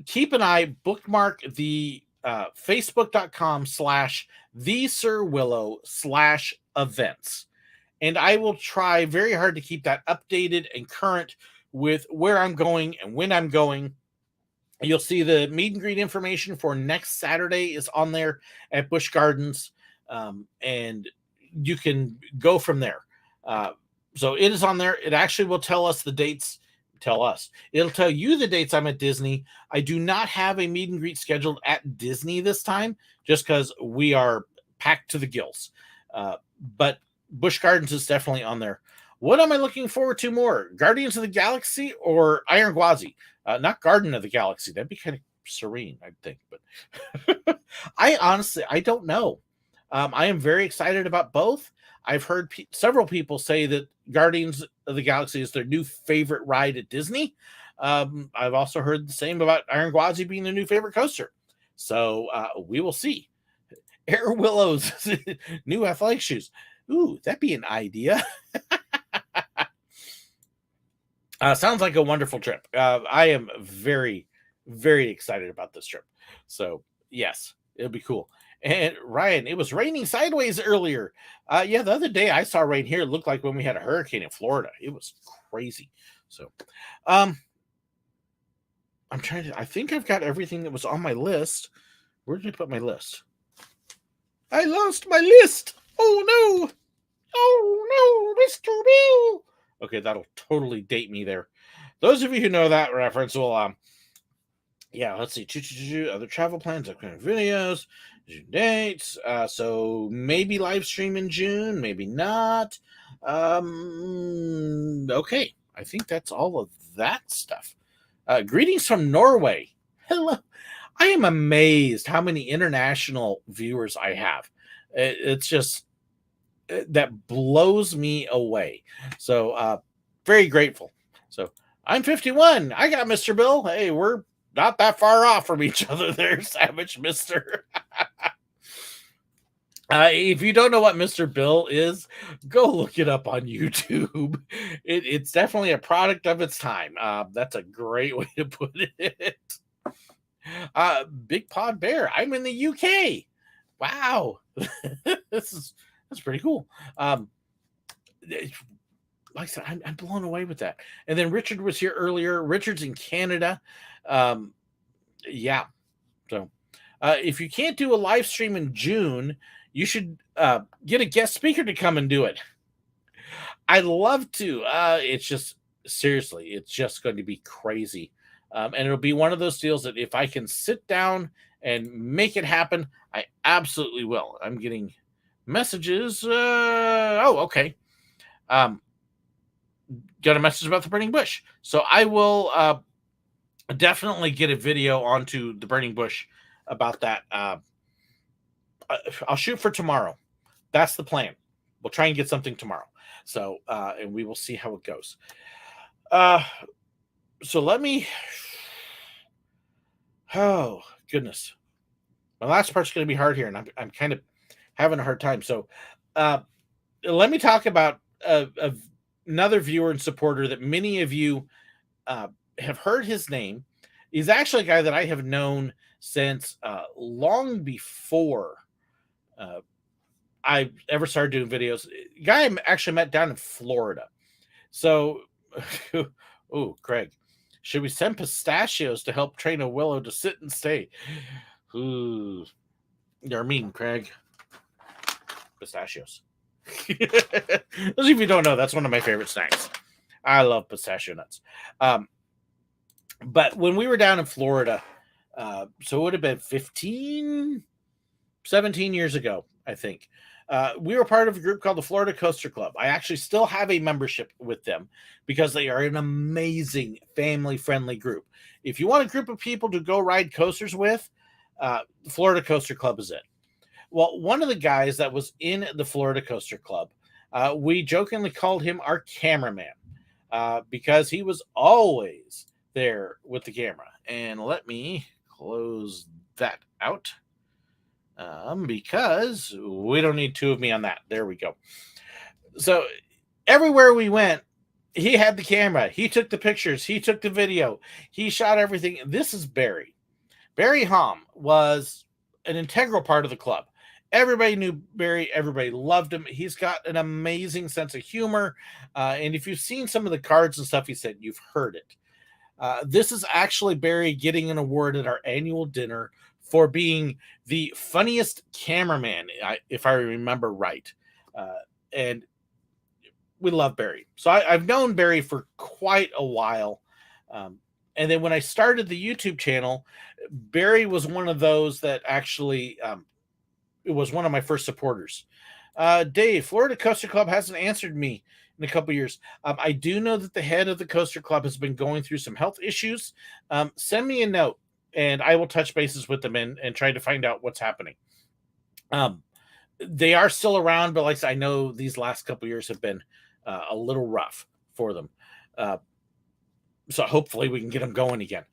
keep an eye, bookmark the facebook.com/the SirWillow/events. And I will try very hard to keep that updated and current with where I'm going and when I'm going. You'll see the meet and greet information for next Saturday is on there at Busch Gardens. And you can go from there. So it is on there. It actually will tell us the dates. It'll tell you the dates I'm at Disney. I do not have a meet and greet scheduled at Disney this time, just because we are packed to the gills. But Busch Gardens is definitely on there. What am I looking forward to more? Guardians of the Galaxy or Iron Gwazi? Not Garden of the Galaxy. That'd be kind of serene, I think. But I don't know. I am very excited about both. I've heard several people say that Guardians of the Galaxy is their new favorite ride at Disney. I've also heard the same about Iron Gwazi being their new favorite coaster. So we will see. Air Willow's new athletic shoes. Ooh, that'd be an idea. Sounds like a wonderful trip. I am very, very excited about this trip. So yes, it'll be cool. And Ryan, it was raining sideways earlier. Yeah, the other day I saw rain here. It looked like when we had a hurricane in Florida. It was crazy. So I'm trying to, I think I've got everything that was on my list. Where did I put my list? I lost my list. Oh no. Oh no, Mr. Bill. Okay, that'll totally date me there. Those of you who know that reference will yeah, let's see. Other travel plans, upcoming videos, June dates. So maybe live stream in June, maybe not. Okay, I think that's all of that stuff. Greetings from Norway. Hello. I am amazed how many international viewers I have. It's just that blows me away. So very grateful. So I'm 51. I got Mr. Bill. Hey, we're not that far off from each other there, Savage Mister. If you don't know what Mr. Bill is, go look it up on YouTube. It's definitely a product of its time. That's a great way to put it. Big Pod Bear. I'm in the UK. Wow. That's pretty cool. Like I said, I'm blown away with that. And then Richard was here earlier. Richard's in Canada. Yeah. So if you can't do a live stream in June, you should get a guest speaker to come and do it. I'd love to. It's just, seriously, it's just going to be crazy. And it'll be one of those deals that if I can sit down and make it happen, I absolutely will. I'm getting messages. Oh, okay. Got a message about the burning bush. So I will definitely get a video onto the burning bush about that. I'll shoot for tomorrow. That's the plan. We'll try and get something tomorrow. So, and we will see how it goes. So let me, oh goodness. My last part's going to be hard here, and I'm kind of having a hard time. So let me talk about another viewer and supporter that many of you have heard his name. He's actually a guy that I have known since long before I ever started doing videos. A guy I actually met down in Florida. So, oh, Craig, should we send pistachios to help train a willow to sit and stay? Ooh, you're mean, Craig. Pistachios. Those of you who don't know, that's one of my favorite snacks. I love pistachio nuts. But when we were down in Florida, so it would have been 17 years ago, I think. We were part of a group called the Florida Coaster Club. I actually still have a membership with them because they are an amazing family-friendly group. If you want a group of people to go ride coasters with, the Florida Coaster Club is it. Well, one of the guys that was in the Florida Coaster Club, we jokingly called him our cameraman because he was always there with the camera. And let me close that out because we don't need two of me on that. There we go. So everywhere we went, he had the camera. He took the pictures. He took the video. He shot everything. This is Barry. Barry Hom was an integral part of the club. Everybody knew Barry. Everybody loved him. He's got an amazing sense of humor. And if you've seen some of the cards and stuff he said, you've heard it. This is actually Barry getting an award at our annual dinner for being the funniest cameraman, if I remember right. And we love Barry. So I've known Barry for quite a while. And then when I started the YouTube channel, Barry was one of those that actually it was one of my first supporters. Dave, Florida Coaster Club hasn't answered me in a couple years. I do know that the head of the Coaster Club has been going through some health issues. Send me a note and I will touch bases with them and try to find out what's happening. They are still around, but like I know these last couple years have been a little rough for them. So hopefully we can get them going again.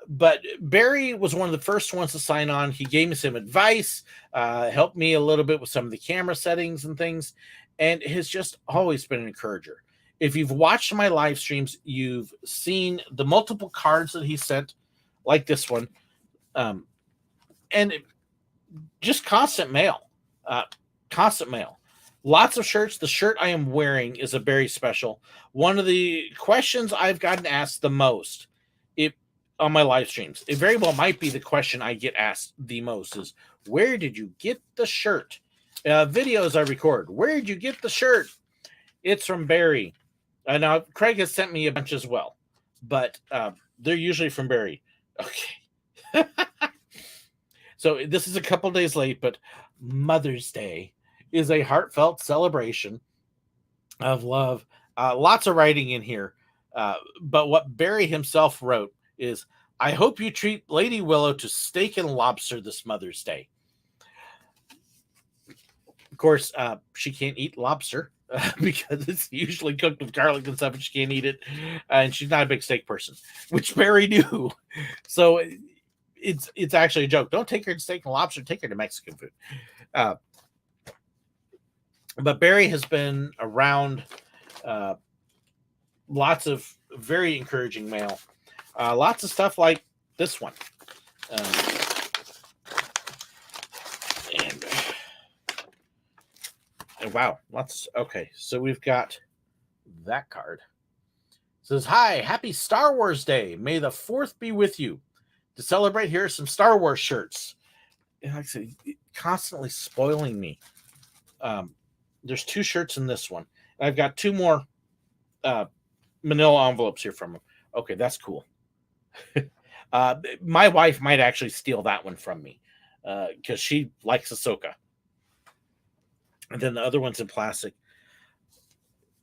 But Barry was one of the first ones to sign on. He gave me some advice, helped me a little bit with some of the camera settings and things, and has just always been an encourager. If you've watched my live streams, you've seen the multiple cards that he sent, like this one, and just constant mail. Lots of shirts. The shirt I am wearing is a Barry special. One of the questions I've gotten asked the most, on my live streams. It very well might be the question I get asked the most is, where did you get the shirt? Videos I record. Where did you get the shirt? It's from Barry. Now, Craig has sent me a bunch as well, but they're usually from Barry. Okay. So this is a couple days late, but Mother's Day is a heartfelt celebration of love. Lots of writing in here. But what Barry himself wrote is, I hope you treat Lady Willow to steak and lobster this Mother's Day. Of course, she can't eat lobster because it's usually cooked with garlic and stuff, and she can't eat it. And she's not a big steak person, which Barry knew. So it's actually a joke. Don't take her to steak and lobster. Take her to Mexican food. But Barry has been around lots of very encouraging mail. Lots of stuff like this one. And wow, lots. Okay, so we've got that card. It says, hi, happy Star Wars Day. May the 4th be with you. To celebrate, here are some Star Wars shirts. And like I said, constantly spoiling me. There's 2 shirts in this one. I've got 2 more manila envelopes here from him. Okay, that's cool. My wife might actually steal that one from me because she likes Ahsoka. And then the other one's in plastic.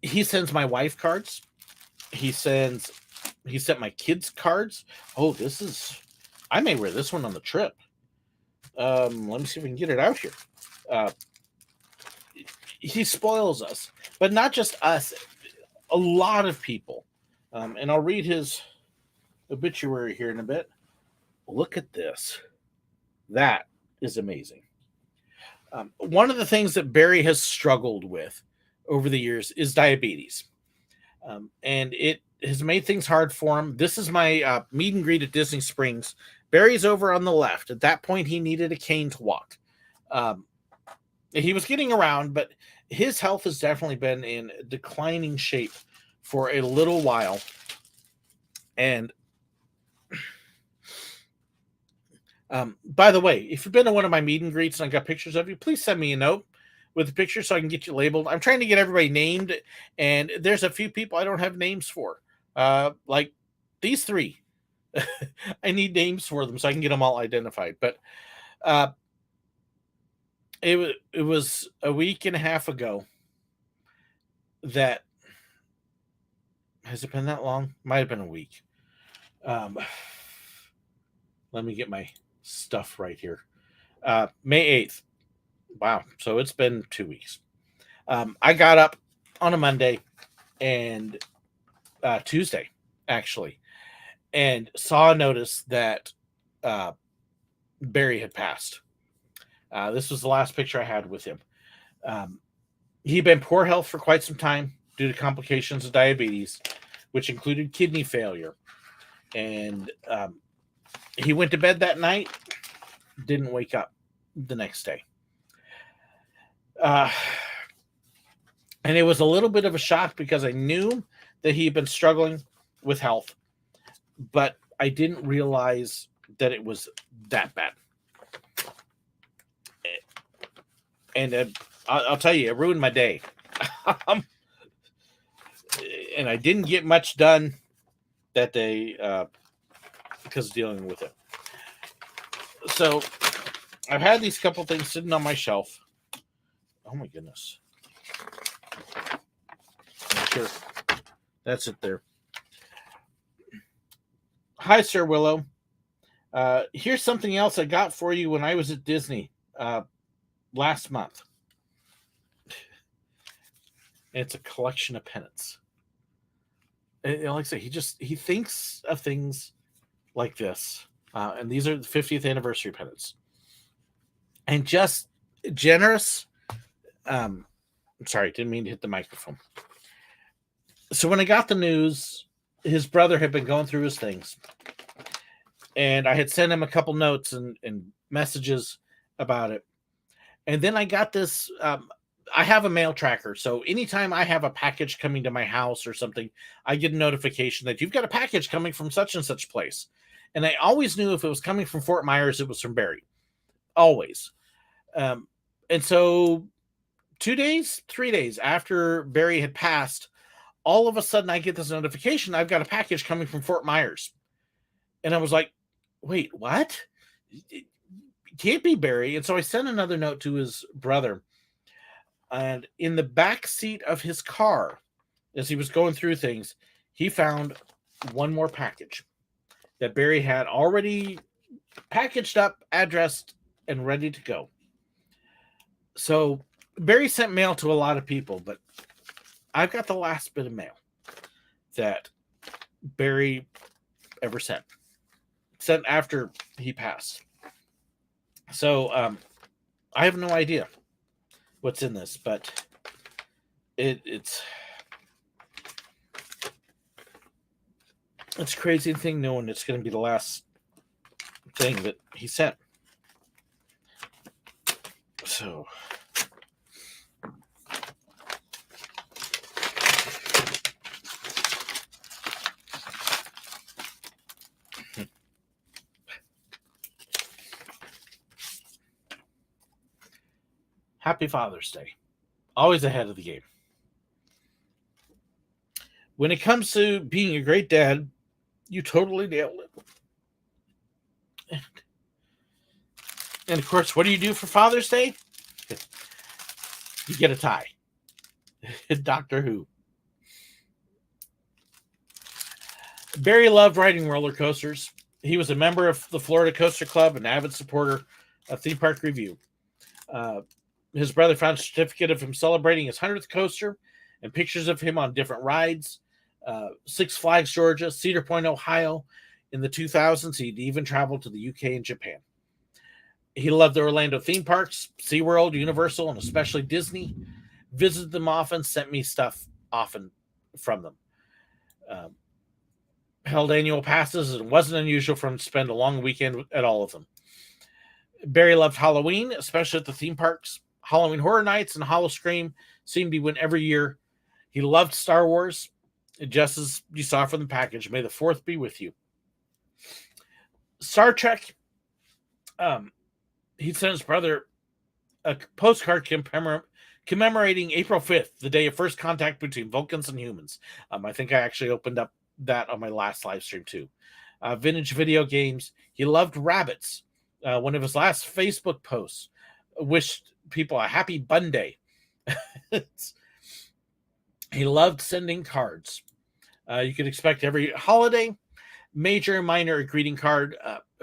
He sends my wife cards. He sent my kids cards. Oh, I may wear this one on the trip. Let me see if we can get it out here. He spoils us, but not just us. A lot of people. And I'll read his obituary here in a bit. Look at this. That is amazing. One of the things that Barry has struggled with over the years is diabetes. And it has made things hard for him. This is my meet and greet at Disney Springs. Barry's over on the left. At that point, he needed a cane to walk. He was getting around, but his health has definitely been in declining shape for a little while. And by the way, if you've been to one of my meet and greets and I got pictures of you, please send me a note with a picture so I can get you labeled. I'm trying to get everybody named, and there's a few people I don't have names for. Like these 3. I need names for them so I can get them all identified. But it was a week and a half ago that, has it been that long? Might have been a week. Let me get my stuff right here. May 8th. Wow. So it's been 2 weeks. I got up on a Monday and Tuesday, actually, and saw a notice that Barry had passed. This was the last picture I had with him. He'd been poor health for quite some time due to complications of diabetes, which included kidney failure. And he went to bed that night, didn't wake up the next day. And it was a little bit of a shock because I knew that he had been struggling with health, but I didn't realize that it was that bad. And I'll tell you, it ruined my day. And I didn't get much done that day because of dealing with it. So I've had these couple things sitting on my shelf. Oh my goodness. Sure. That's it there. Hi, SirWillow. Here's something else I got for you when I was at Disney last month. It's a collection of pennants. And like I say, he thinks of things like this. And these are the 50th anniversary pennants. And just generous. Sorry, didn't mean to hit the microphone. So when I got the news, his brother had been going through his things. And I had sent him a couple notes and messages about it. And then I got this. I have a mail tracker. So anytime I have a package coming to my house or something, I get a notification that you've got a package coming from such and such place. And I always knew if it was coming from Fort Myers, it was from Barry. Always. And so 2 days, 3 days after Barry had passed, all of a sudden I get this notification. I've got a package coming from Fort Myers. And I was like, wait, what? It can't be Barry. And so I sent another note to his brother. And in the back seat of his car, as he was going through things, he found one more package that Barry had already packaged up, addressed, and ready to go. So Barry sent mail to a lot of people, but I've got the last bit of mail that Barry ever sent after he passed. So I have no idea what's in this, but it's a crazy thing knowing it's going to be the last thing that he sent. So happy Father's Day. Always ahead of the game. When it comes to being a great dad, you totally nailed it. And of course, what do you do for Father's Day? You get a tie. Doctor Who. Barry loved riding roller coasters. He was a member of the Florida Coaster Club, an avid supporter of Theme Park Review. His brother found a certificate of him celebrating his 100th coaster and pictures of him on different rides. Six Flags, Georgia, Cedar Point, Ohio. In the 2000s, he'd even traveled to the UK and Japan. He loved the Orlando theme parks, SeaWorld, Universal, and especially Disney. Visited them often, sent me stuff often from them. Held annual passes, and it wasn't unusual for him to spend a long weekend at all of them. Barry loved Halloween, especially at the theme parks. Halloween Horror Nights and Howl-O-Scream seemed to be one every year. He loved Star Wars, just as you saw from the package. May the 4th be with you. Star Trek, he sent his brother a postcard commemorating April 5th, the day of first contact between Vulcans and humans. I think I actually opened up that on my last live stream too. Vintage video games. He loved rabbits. One of his last Facebook posts wished people a happy Bun Day. He loved sending cards. You could expect every holiday, major and minor, a greeting card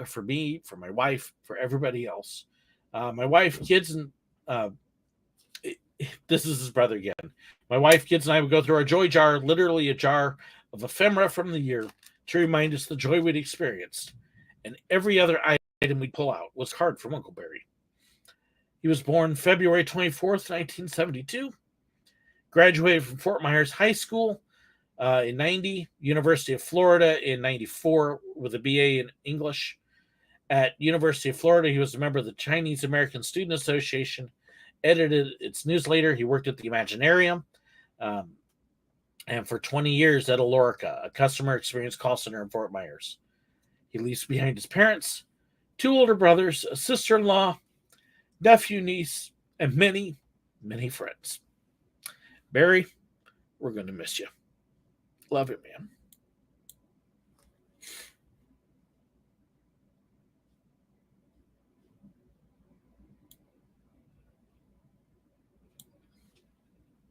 for me, for my wife, for everybody else. My wife, kids, and this is his brother again. My wife, kids, and I would go through our joy jar, literally a jar of ephemera from the year, to remind us the joy we'd experienced. And every other item we'd pull out was card from Uncle Barry. He was born February 24th, 1972. Graduated from Fort Myers High School in 90, University of Florida in 94 with a BA in English. At University of Florida, he was a member of the Chinese American Student Association, edited its newsletter. He worked at the Imaginarium, and for 20 years at Alorica, a customer experience call center in Fort Myers. He leaves behind his parents, 2 older brothers, a sister-in-law, nephew, niece, and many, many friends. Barry, we're going to miss you. Love you, man.